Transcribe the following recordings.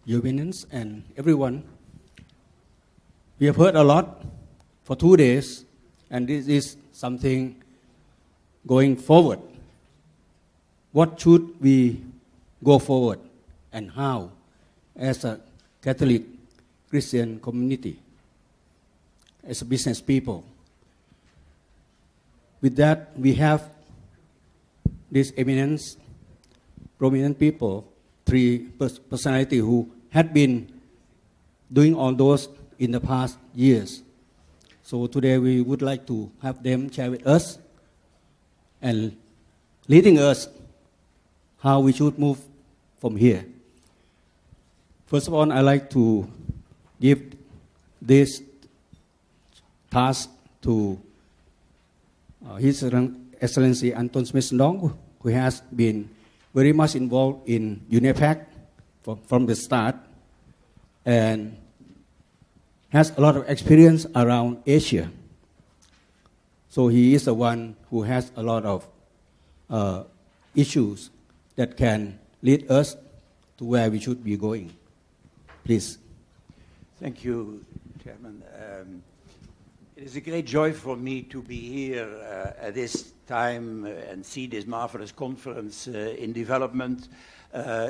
Your Eminence, and everyone. We have heard a lot for 2 days, and this is something going forward. What should we go forward and how as a Catholic Christian community, as a business people? With that, we have this eminence, prominent people, 3 personalities who had been doing all those in the past years. So today we would like to have them share with us and leading us how we should move from here. First of all, I'd like to give this task to His Excellency Anton G.O.Smitsendonk, who has been very much involved in UNEPAC from the start and has a lot of experience around Asia. So he is the one who has a lot of issues that can lead us to where we should be going. Please. Thank you, Chairman. It is a great joy for me to be here at this time and see this marvelous conference in development.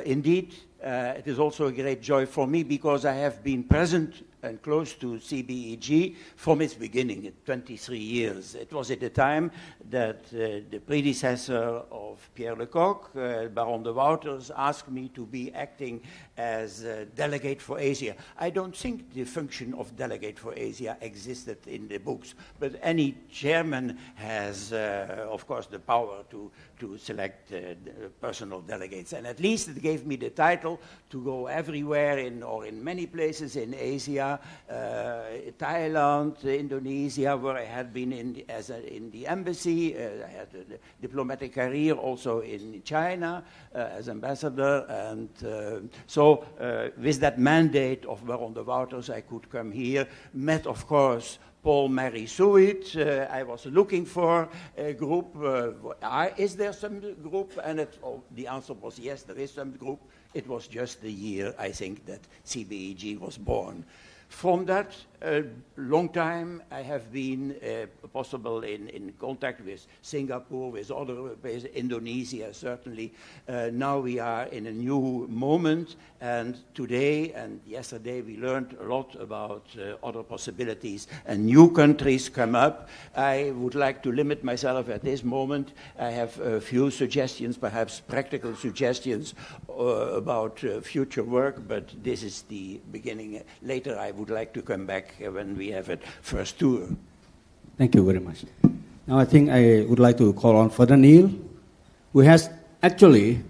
Indeed, it is also a great joy for me because I have been present and close to CBEG from its beginning, 23 years. It was at the time that the predecessor of Pierre Lecocq, Baron de Wouters, asked me to be acting as delegate for Asia. I don't think the function of delegate for Asia existed in the books, but any chairman has, of course, the power to select personal delegates. And at least it gave me the title to go everywhere or in many places in Asia, Thailand, Indonesia, where I had been in the embassy. I had a diplomatic career also in China as ambassador. And so with that mandate of Baron de Wouters, I could come here, met, of course, Paul Mary Suit. I was looking for a group. Is there some group? And the answer was yes, there is some group. It was just the year, I think, that CBEG was born. From that long time, I have been possible in contact with Singapore, with other places, Indonesia certainly. Now we are in a new moment, and today and yesterday we learned a lot about other possibilities, and new countries come up. I would like to limit myself at this moment. I have a few suggestions, perhaps practical suggestions about future work, but this is the beginning. Later I would like to come back when we have a first tour. Thank you very much. Now I think I would like to call on Father Neil, who has actually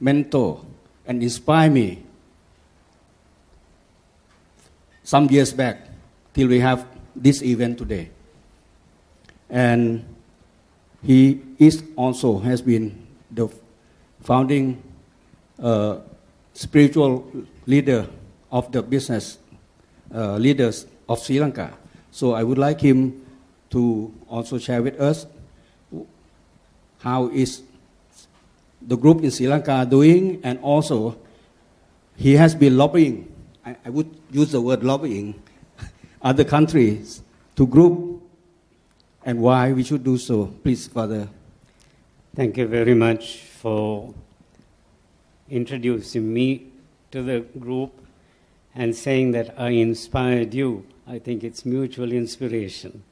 mentored and inspired me some years back till we have this event today. And he is also has been the founding spiritual leader of the business leaders of Sri Lanka. So I would like him to also share with us how is the group in Sri Lanka doing, and also he has been lobbying, I would use the word lobbying, other countries to group and why we should do so. Please, Father. Thank you very much for introducing me to the group and saying that I inspired you. I think it's mutual inspiration.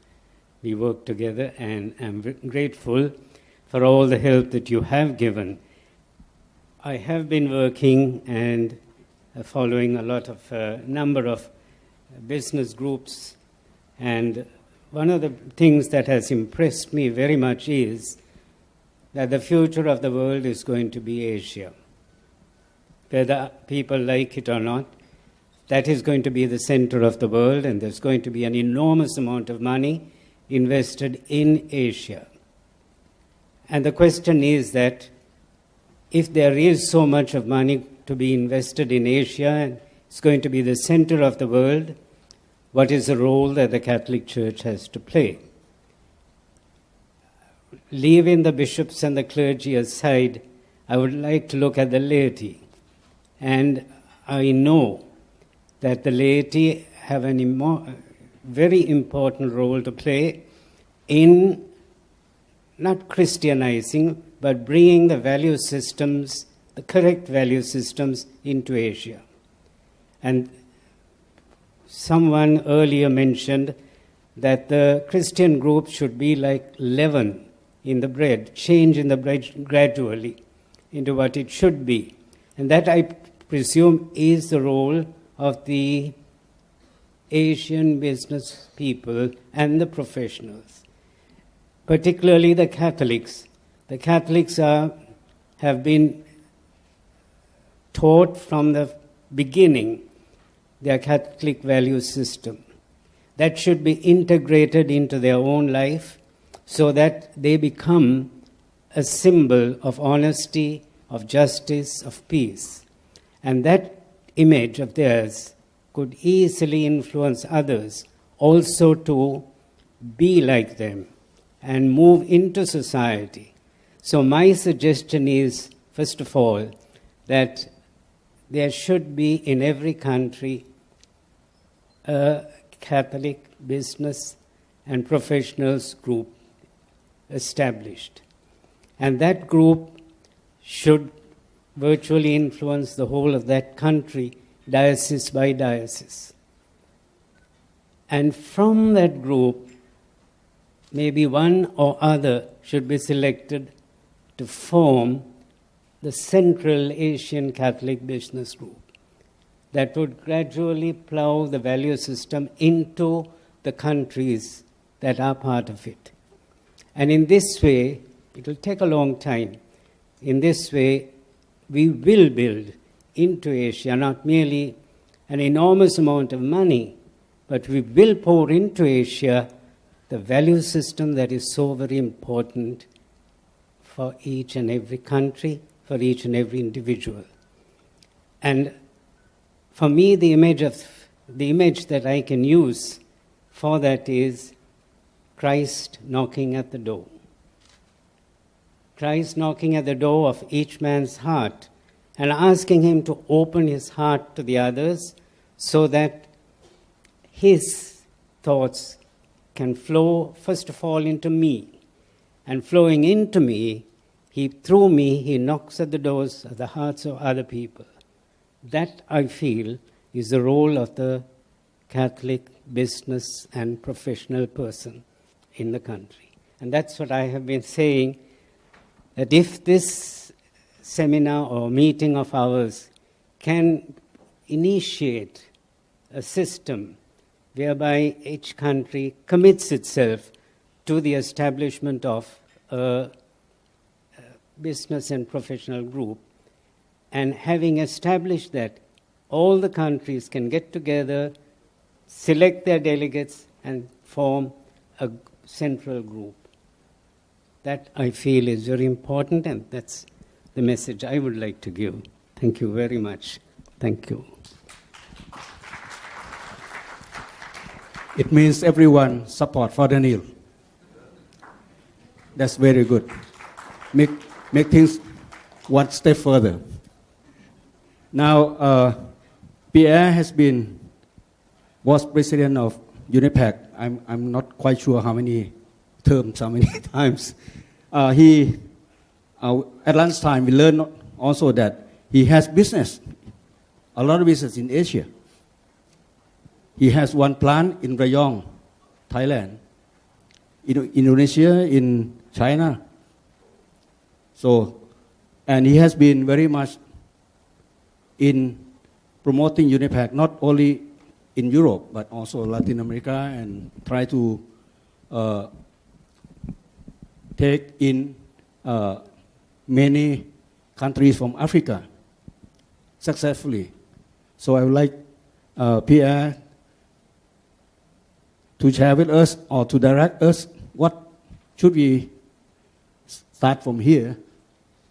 We work together, and I'm grateful for all the help that you have given. I have been working and following a lot of number of business groups, and one of the things that has impressed me very much is that the future of the world is going to be Asia. Whether people like it or not, that is going to be the center of the world, and there's going to be an enormous amount of money invested in Asia. And the question is that if there is so much of money to be invested in Asia, and it's going to be the center of the world, what is the role that the Catholic Church has to play? Leaving the bishops and the clergy aside, I would like to look at the laity. And I know that the laity have a very important role to play in not Christianizing, but bringing the value systems, the correct value systems into Asia. And someone earlier mentioned that the Christian group should be like leaven in the bread, change in the bread gradually into what it should be. And that, I presume, is the role of the Asian business people and the professionals, particularly the Catholics. The Catholics have been taught from the beginning their Catholic value system. That should be integrated into their own life so that they become a symbol of honesty, of justice, of peace. And that image of theirs could easily influence others also to be like them and move into society. So my suggestion is, first of all, that there should be in every country a Catholic business and professionals group established. And that group should virtually influence the whole of that country, diocese by diocese. And from that group, maybe one or other should be selected to form the Central Asian Catholic Business Group that would gradually plow the value system into the countries that are part of it. And in this way, it will take a long time. In this way, we will build into Asia not merely an enormous amount of money, but we will pour into Asia the value system that is so very important for each and every country, for each and every individual. And for me, the image that I can use for that is Christ knocking at the door. Christ knocking at the door of each man's heart and asking him to open his heart to the others so that his thoughts can flow, first of all, into me. And flowing into me, through me, he knocks at the doors of the hearts of other people. That, I feel, is the role of the Catholic business and professional person in the country. And that's what I have been saying, that if this seminar or meeting of ours can initiate a system whereby each country commits itself to the establishment of a business and professional group, and having established that, all the countries can get together, select their delegates, and form a central group. That, I feel, is very important, and that's the message I would like to give. Thank you very much. Thank you. It means everyone support Father Neil. That's very good. Make things one step further. Now, Pierre was president of UNIPAC. I'm not quite sure how many terms, how many times. At lunchtime, we learned also that he has business, a lot of business in Asia. He has one plant in Rayong, Thailand, in Indonesia, in China. So, and he has been very much in promoting UNIPAC, not only in Europe, but also Latin America, and try to take in many countries from Africa successfully. So I would like Pierre to share with us or to direct us what should we start from here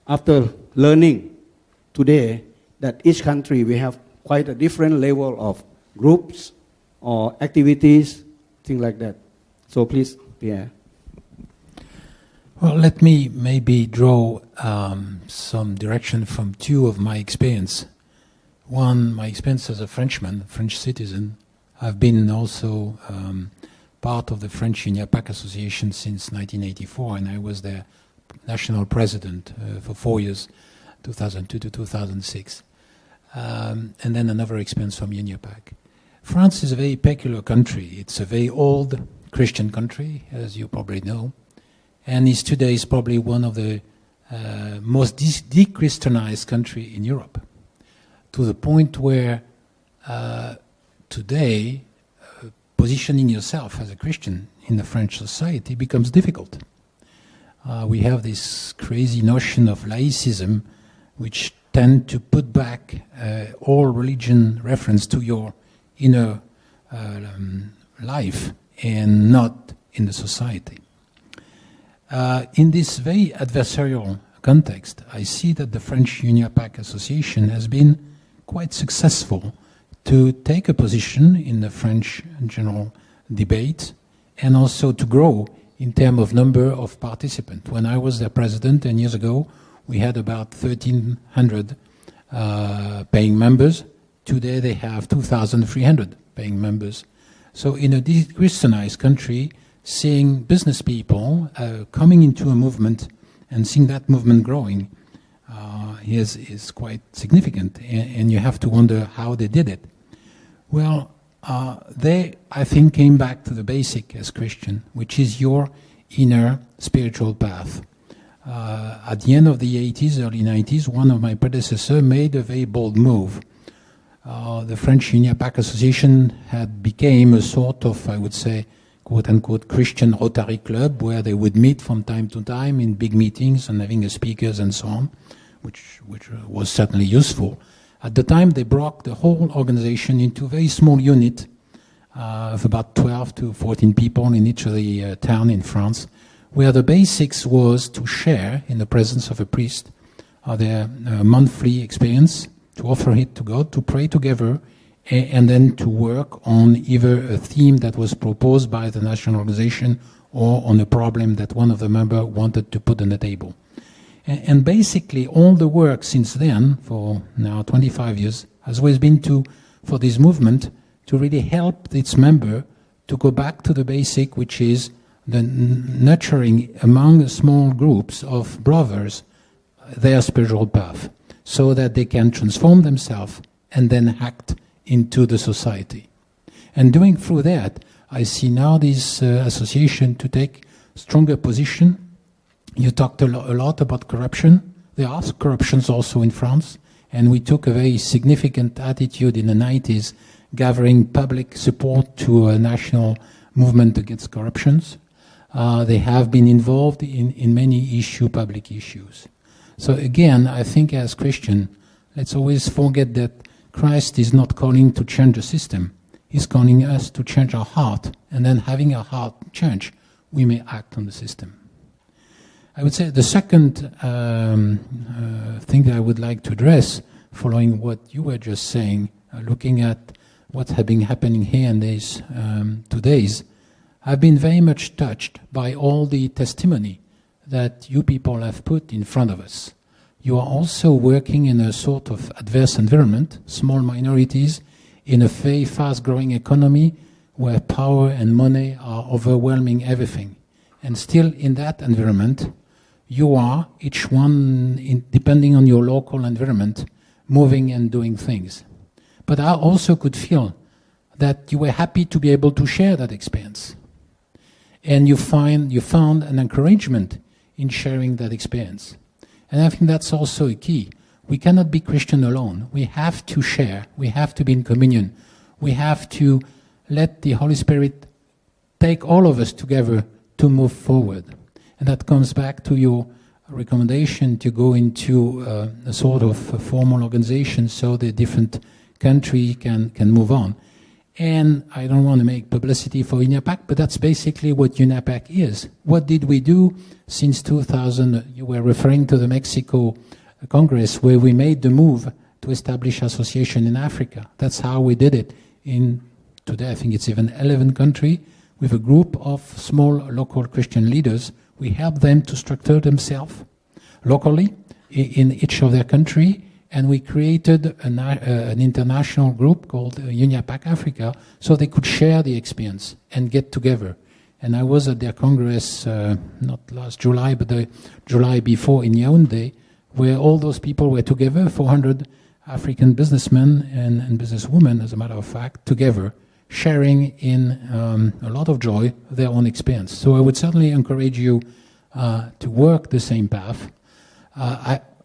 after learning today that each country we have quite a different level of groups or activities, things like that. So please, Pierre. Well, let me maybe draw some direction from two of my experience One, my experience as a Frenchman, French citizen. I've been also part of the French UNIAPAC Association since 1984, and I was their national president for 4 years, 2002 to 2006. And then another experience from UNIAPAC. France is a very peculiar country. It's a very old Christian country, as you probably know, and is today probably one of the most de-Christianized country in Europe, to the point where today positioning yourself as a Christian in the French society becomes difficult. We have this crazy notion of laicism, which tend to put back all religion reference to your inner life and not in the society. In this very adversarial context, I see that the French UNIAPAC Association has been quite successful to take a position in the French general debate and also to grow in terms of number of participants. When I was their president 10 years ago, we had about 1,300 paying members. Today they have 2,300 paying members. So in a de-Christianized country, seeing business people coming into a movement and seeing that movement growing is quite significant. And you have to wonder how they did it. Well, they, I think, came back to the basic as Christian, which is your inner spiritual path. At the end of the 80s, early 90s, one of my predecessors made a very bold move. The French UNIAPAC Association had become a sort of, I would say, quote-unquote Christian Rotary Club, where they would meet from time to time in big meetings and having speakers and so on, which was certainly useful. At the time, they broke the whole organization into a very small unit of about 12 to 14 people in each of the town in France, where the basics was to share, in the presence of a priest, their monthly experience, to offer it to God, to pray together, and then to work on either a theme that was proposed by the national organization or on a problem that one of the members wanted to put on the table. And basically all the work since then, for now 25 years, has always been for this movement to really help its member to go back to the basic, which is the nurturing among small groups of brothers their spiritual path, so that they can transform themselves and then act into the society. And doing through that, I see now this association to take stronger position. You talked a lot about corruption. There are corruptions also in France, and we took a very significant attitude in the 90s, gathering public support to a national movement against corruptions. They have been involved in many public issues. So again, I think as Christian, let's always forget that Christ is not calling to change the system. He's calling us to change our heart, and then having our heart change, we may act on the system. I would say the second thing that I would like to address, following what you were just saying, looking at what has been happening here in these 2 days, I've been very much touched by all the testimony that you people have put in front of us. You are also working in a sort of adverse environment, small minorities, in a very fast-growing economy where power and money are overwhelming everything. And still in that environment, you are, each one, depending on your local environment, moving and doing things. But I also could feel that you were happy to be able to share that experience. And you found an encouragement in sharing that experience. And I think that's also a key. We cannot be Christian alone. We have to share. We have to be in communion. We have to let the Holy Spirit take all of us together to move forward. And that comes back to your recommendation to go into a sort of a formal organization so the different country can move on. And I don't want to make publicity for UNIAPAC, but that's basically what UNIAPAC is. What did we do since 2000? You were referring to the Mexico Congress, where we made the move to establish association in Africa. That's how we did it. Today, I think it's even 11 countries, with a group of small local Christian leaders. We help them to structure themselves locally in each of their country, and we created an international group called UNIAPAC Africa, so they could share the experience and get together. And I was at their congress, not last July, but the July before in Yaoundé, where all those people were together, 400 African businessmen and businesswomen, as a matter of fact, together, sharing in a lot of joy their own experience. So I would certainly encourage you to work the same path.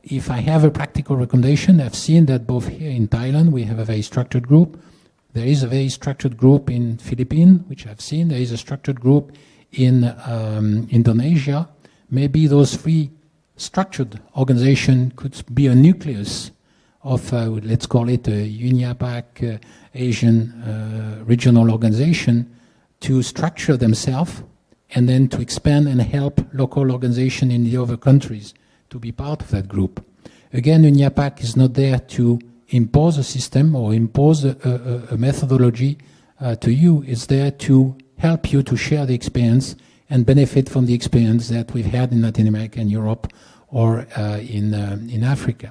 If I have a practical recommendation, I've seen that both here in Thailand we have a very structured group. There is a very structured group in Philippines, which I've seen. There is a structured group in Indonesia. Maybe those three structured organizations could be a nucleus of, let's call it a UNIAPAC Asian regional organization to structure themselves and then to expand and help local organizations in the other countries to be part of that group. Again, UNIAPAC is not there to impose a system or impose a methodology to you. It's there to help you to share the experience and benefit from the experience that we've had in Latin America and Europe or in Africa.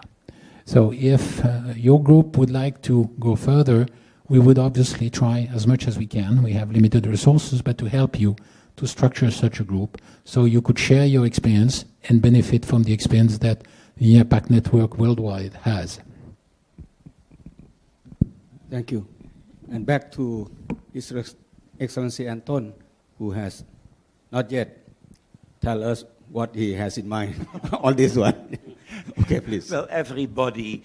So if your group would like to go further, we would obviously try as much as we can. We have limited resources, but to help you to structure such a group so you could share your experience and benefit from the experience that the UNIAPAC network worldwide has. Thank you. And back to His Excellency Anton, who has not yet tell us what he has in mind on this one. Okay, please. Well, everybody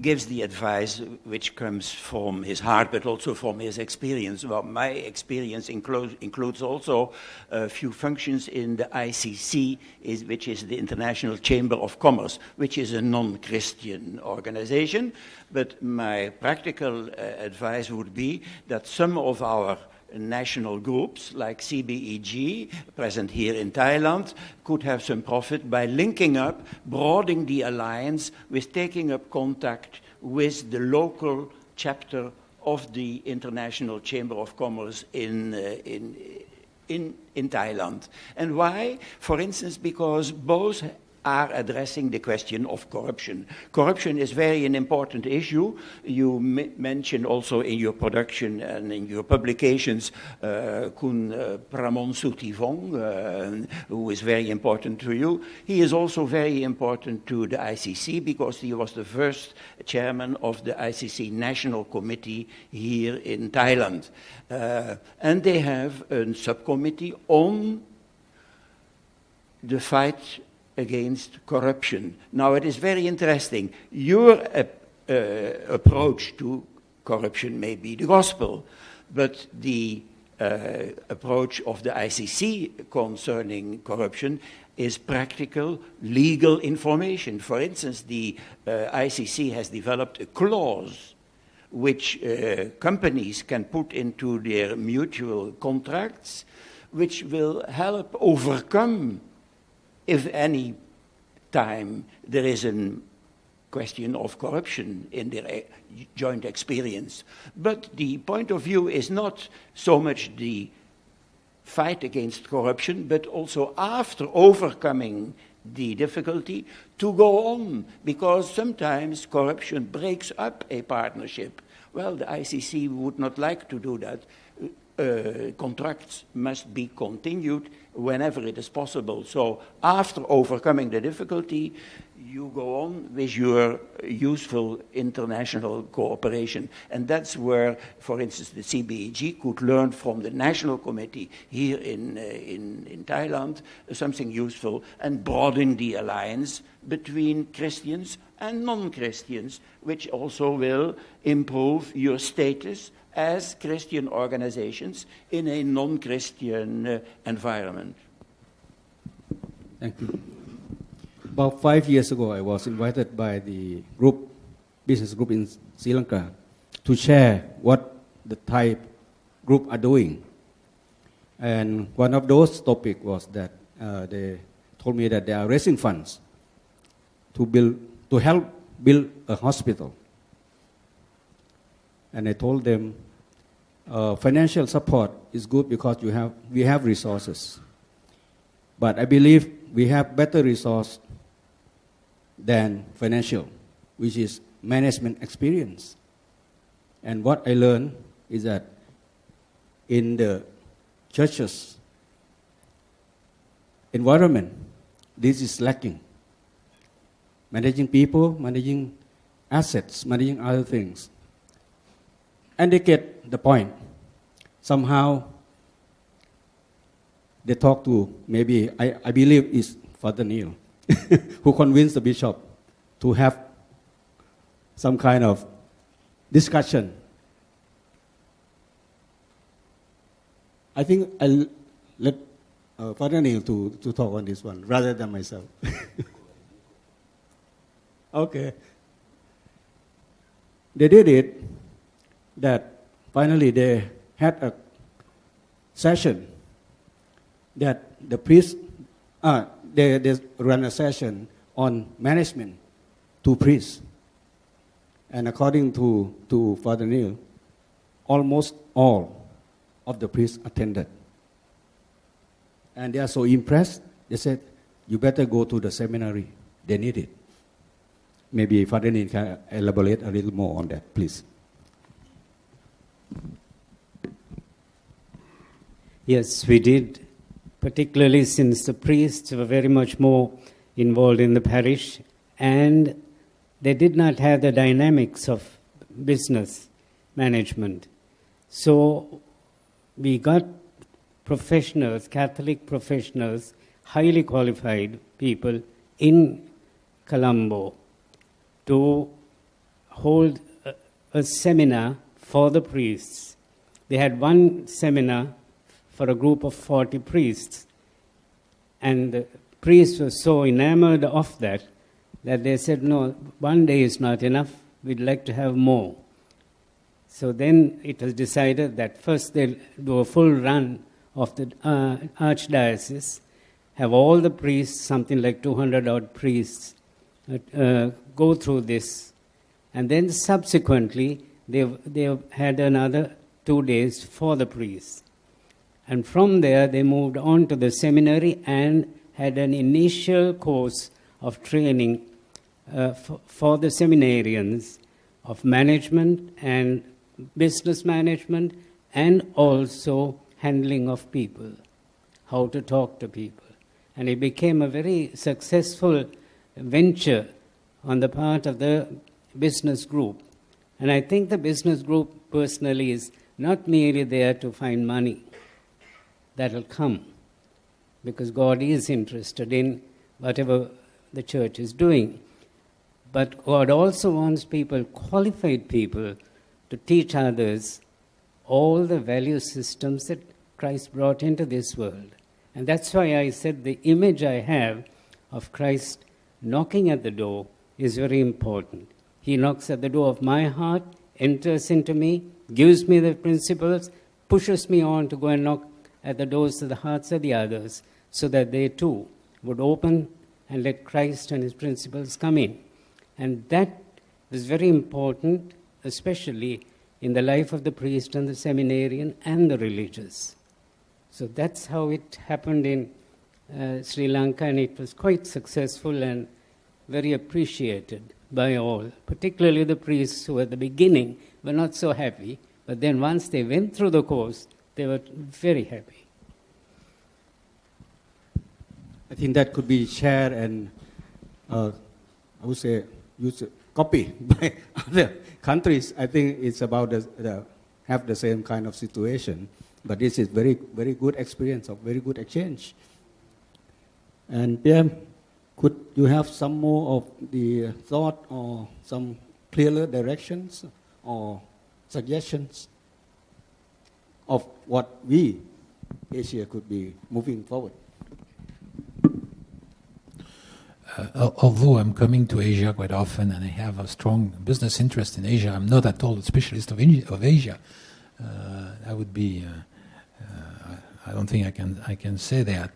gives the advice which comes from his heart, but also from his experience. Well, my experience includes also a few functions in the ICC, which is the International Chamber of Commerce, which is a non-Christian organization. But my practical advice would be that some of our national groups like CBEG, present here in Thailand, could have some profit by linking up, broadening the alliance with taking up contact with the local chapter of the International Chamber of Commerce in Thailand. And why? For instance, because both are addressing the question of corruption. Corruption is very an important issue. You mentioned also in your production and in your publications Kun Pramonsutivong, who is very important to you. He is also very important to the ICC because he was the first chairman of the ICC National Committee here in Thailand. And they have a subcommittee on the fight against corruption. Now, it is very interesting. Your approach to corruption may be the gospel, but the approach of the ICC concerning corruption is practical legal information. For instance, the ICC has developed a clause which companies can put into their mutual contracts, which will help overcome, if any time there is a question of corruption in their joint experience. But the point of view is not so much the fight against corruption, but also after overcoming the difficulty to go on, because sometimes corruption breaks up a partnership. Well, the ICC would not like to do that. Contracts must be continued whenever it is possible. So after overcoming the difficulty, you go on with your useful international cooperation. And that's where, for instance, the CBEG could learn from the National Committee here in Thailand something useful and broaden the alliance between Christians and non-Christians, which also will improve your status as Christian organizations in a non-Christian environment. Thank you. About 5 years ago, I was invited by the business group in Sri Lanka to share what the Thai group are doing. And one of those topics was that they told me that they are raising funds to help build a hospital. And I told them, financial support is good because we have resources. But I believe we have better resource than financial. which is management experience. And what I learned is that in the churches environment, this is lacking. Managing people, managing assets, managing other things. And they get the point. Somehow, they talk to, maybe, I believe it's Father Neil, who convinced the bishop to have some kind of discussion. I think I'll let Father Neil to talk on this one, rather than myself. Okay. They did it, that finally they had a session that the priest, they ran a session on management to priests. And according to Father Neil, almost all of the priests attended. And they are so impressed, they said, you better go to the seminary. They need it. Maybe Father Neil can elaborate a little more on that, please. Yes, we did, particularly since the priests were very much more involved in the parish, and they did not have the dynamics of business management. So we got professionals, Catholic professionals, highly qualified people in Colombo to hold a seminar for the priests. They had one seminar for a group of 40 priests. And the priests were so enamored of that they said, no, one day is not enough, we'd like to have more. So then it was decided that first they'll do a full run of the archdiocese, have all the priests, something like 200 odd priests, go through this. And then subsequently, they had another 2 days for the priests. And from there, they moved on to the seminary and had an initial course of training for the seminarians of management and business management, and also handling of people, how to talk to people. And it became a very successful venture on the part of the business group. And I think the business group personally is not merely there to find money. That'll come, because God is interested in whatever the church is doing. But God also wants people, qualified people, to teach others all the value systems that Christ brought into this world. And that's why I said the image I have of Christ knocking at the door is very important. He knocks at the door of my heart, enters into me, gives me the principles, pushes me on to go and knock at the doors of the hearts of the others, so that they too would open and let Christ and his principles come in. And that is very important, especially in the life of the priest and the seminarian and the religious. So that's how it happened in Sri Lanka, and it was quite successful and very appreciated by all, particularly the priests who at the beginning were not so happy, but then once they went through the course, they were very happy. I think that could be shared and, I would say, copy by other countries. I think it's about have the same kind of situation. But this is very, very good experience of very good exchange. And Pierre, could you have some more of the thought or some clearer directions or suggestions of what we, Asia, could be moving forward? Although I'm coming to Asia quite often and I have a strong business interest in Asia, I'm not at all a specialist of Asia. I would be. I don't think I can say that.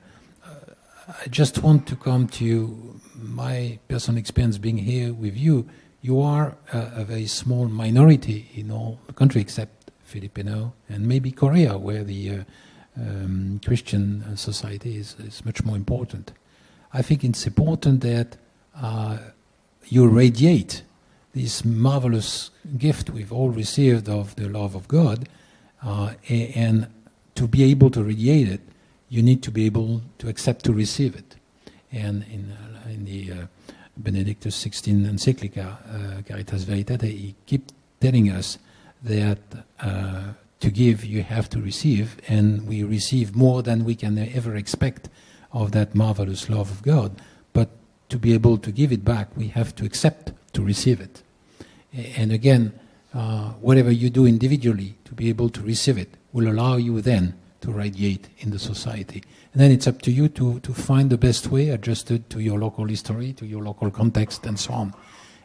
I just want to come to you. My personal experience being here with you. You are a very small minority in all the country except Filipino and maybe Korea, where the Christian society is much more important. I think it's important that you radiate this marvelous gift we've all received of the love of God, and to be able to radiate it, you need to be able to accept to receive it. And in the Benedictus XVI encyclica, Caritas Veritate, he keeps telling us that to give, you have to receive, and we receive more than we can ever expect of that marvelous love of God. But to be able to give it back, we have to accept to receive it. And again, whatever you do individually to be able to receive it will allow you then to radiate in the society. And then it's up to you to find the best way adjusted to your local history, to your local context, and so on.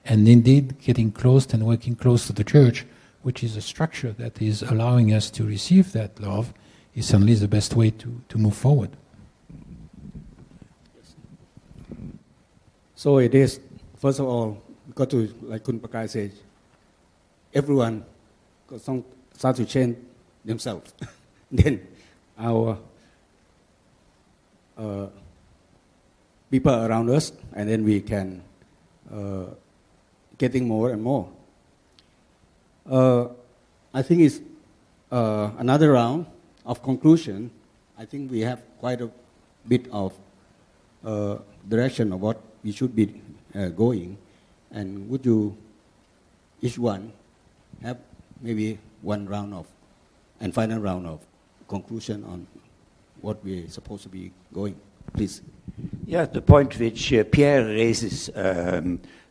And indeed, getting close and working close to the church, which is a structure that is allowing us to receive that love, is certainly the best way to move forward. So it is, first of all, got to, like Kun Pakai said, everyone got some start to change themselves. Then our people around us, and then we can getting more and more. I think it's another round of conclusion. I think we have quite a bit of direction of what we should be going. And would you, each one, have maybe one round of, and final round of conclusion on what we're supposed to be going, please. Yeah, the point which Pierre raises,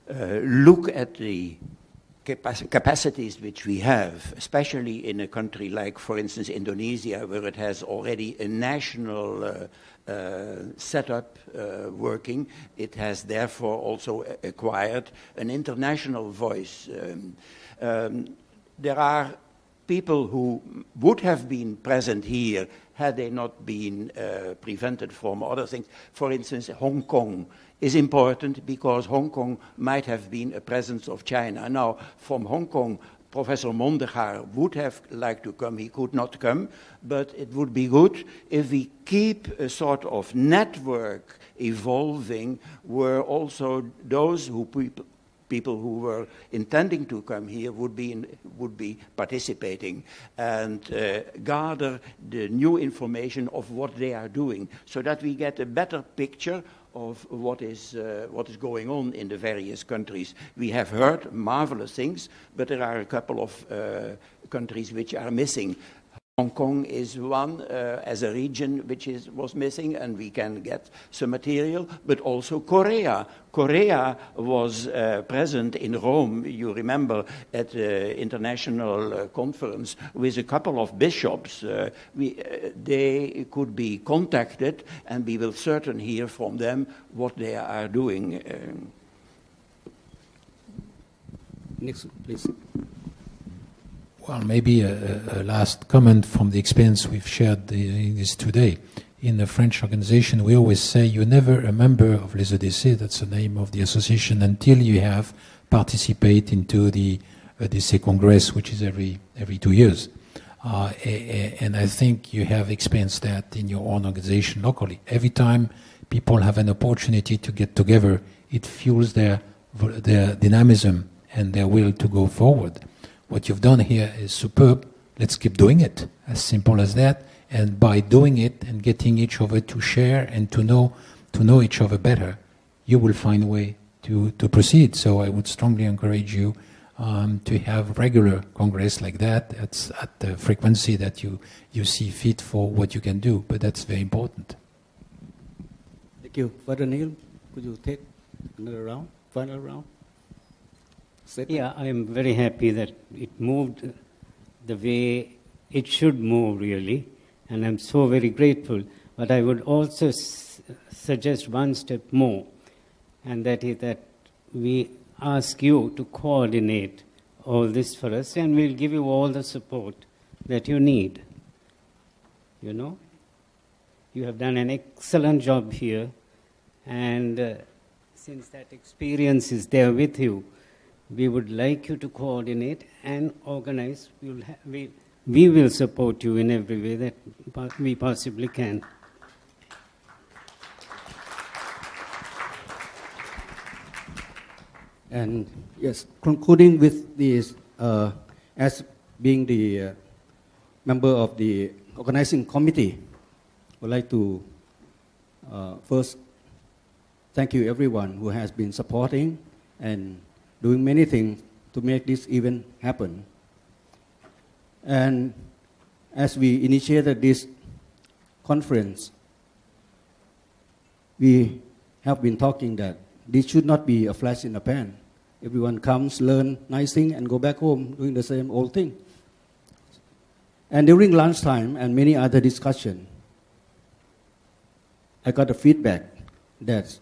look at the capacities which we have, especially in a country like, for instance, Indonesia, where it has already a national setup working. It has therefore also acquired an international voice. There are people who would have been present here had they not been prevented from other things. For instance, Hong Kong is important because Hong Kong might have been a presence of China. Now, from Hong Kong, Professor Mondegaard would have liked to come. He could not come, but it would be good if we keep a sort of network evolving where also those people who were intending to come here would be participating and gather the new information of what they are doing, so that we get a better picture of what is going on in the various countries. We have heard marvelous things, but there are a couple of countries which are missing. Hong Kong is one as a region which was missing, and we can get some material, but also Korea. Korea was present in Rome, you remember, at the international conference with a couple of bishops. They could be contacted, and we will certainly hear from them what they are doing. Next, please. Well, maybe a last comment from the experience we've shared this today. In the French organization, we always say you're never a member of Les EDC, that's the name of the association, until you have participated into the EDC Congress, which is every 2 years. And I think you have experienced that in your own organization locally. Every time people have an opportunity to get together, it fuels their dynamism and their will to go forward. What you've done here is superb. Let's keep doing it. As simple as that. And by doing it and getting each other to share and to know each other better, you will find a way to proceed. So I would strongly encourage you to have regular congress like that. It's at the frequency that you see fit for what you can do. But that's very important. Thank you. Father Neil, could you take another round, final round? Yeah, I am very happy that it moved the way it should move, really, and I'm so very grateful. But I would also suggest one step more, and that is that we ask you to coordinate all this for us, and we'll give you all the support that you need. You know, you have done an excellent job here, and since that experience is there with you, we would like you to coordinate and organize. We will support you in every way that we possibly can. And yes, concluding with this, as being the member of the organizing committee, I would like to first thank you everyone who has been supporting and doing many things to make this event happen. And as we initiated this conference, we have been talking that this should not be a flash in the pan. Everyone comes, learn nice thing, and go back home doing the same old thing. And during lunchtime and many other discussions, I got a feedback that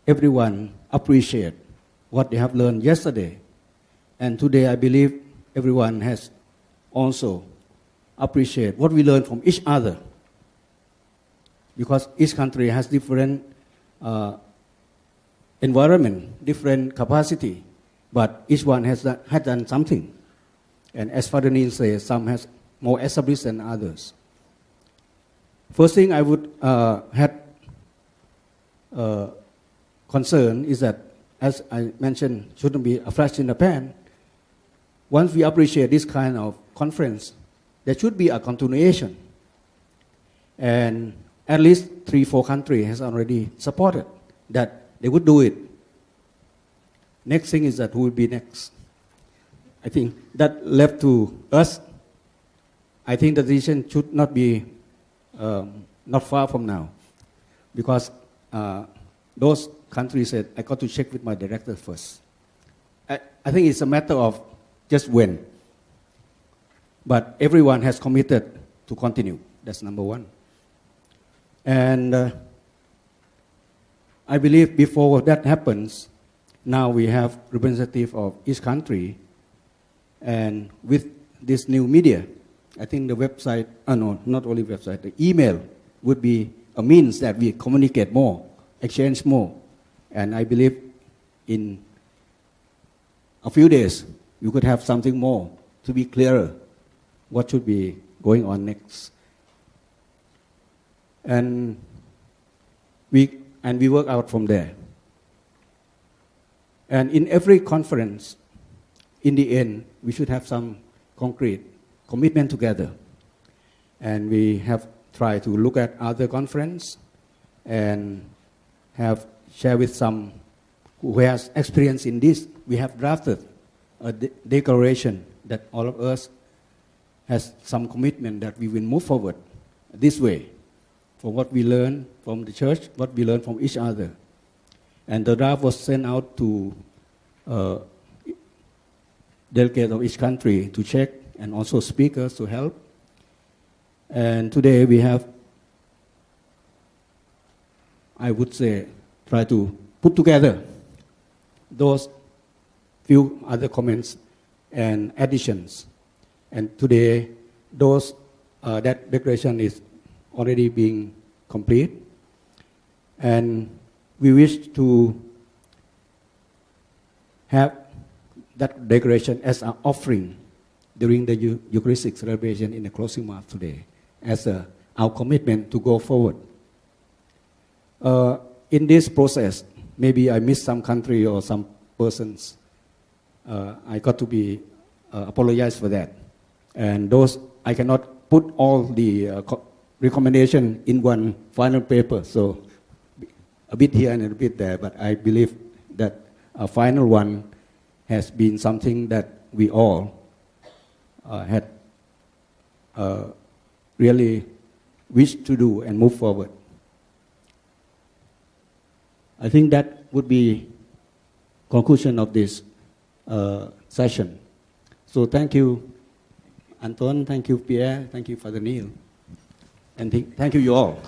everyone appreciate what they have learned yesterday. And today I believe everyone has also appreciate what we learned from each other. Because each country has different environment, different capacity, but each one has done something. And as Father Neil says, some has more established than others. First thing I would had concern is that, as I mentioned, shouldn't be a flash in the pan. Once we appreciate this kind of conference, there should be a continuation. And at least 3-4 countries has already supported that they would do it. Next thing is that who will be next? I think that left to us. I think the decision should not be not far from now, because those countries said, I got to check with my director first. I think it's a matter of just when. But everyone has committed to continue. That's number one. And I believe before that happens, now we have representative of each country, and with this new media, I think the website, no, not only website, the email would be a means that we communicate more, exchange more. And I believe in a few days, you could have something more to be clearer what should be going on next. And we work out from there. And in every conference, in the end, we should have some concrete commitment together. And we have tried to look at other conference and have shared with some who has experience in this. We have drafted a declaration that all of us has some commitment that we will move forward this way, from what we learn from the church, what we learn from each other. And the draft was sent out to delegates of each country to check, and also speakers to help. And today we have, I would say, try to put together those few other comments and additions. And today, that declaration is already being complete. And we wish to have that declaration as an offering during the Eucharistic celebration in the closing Mass today, as our commitment to go forward. In this process, maybe I missed some country or some persons. I got to be apologize for that. And those, I cannot put all the recommendation in one final paper, so a bit here and a bit there, but I believe that a final one has been something that we all had really wished to do and move forward. I think that would be conclusion of this session. So thank you, Anton, thank you, Pierre, thank you, Father Neil, and thank you all.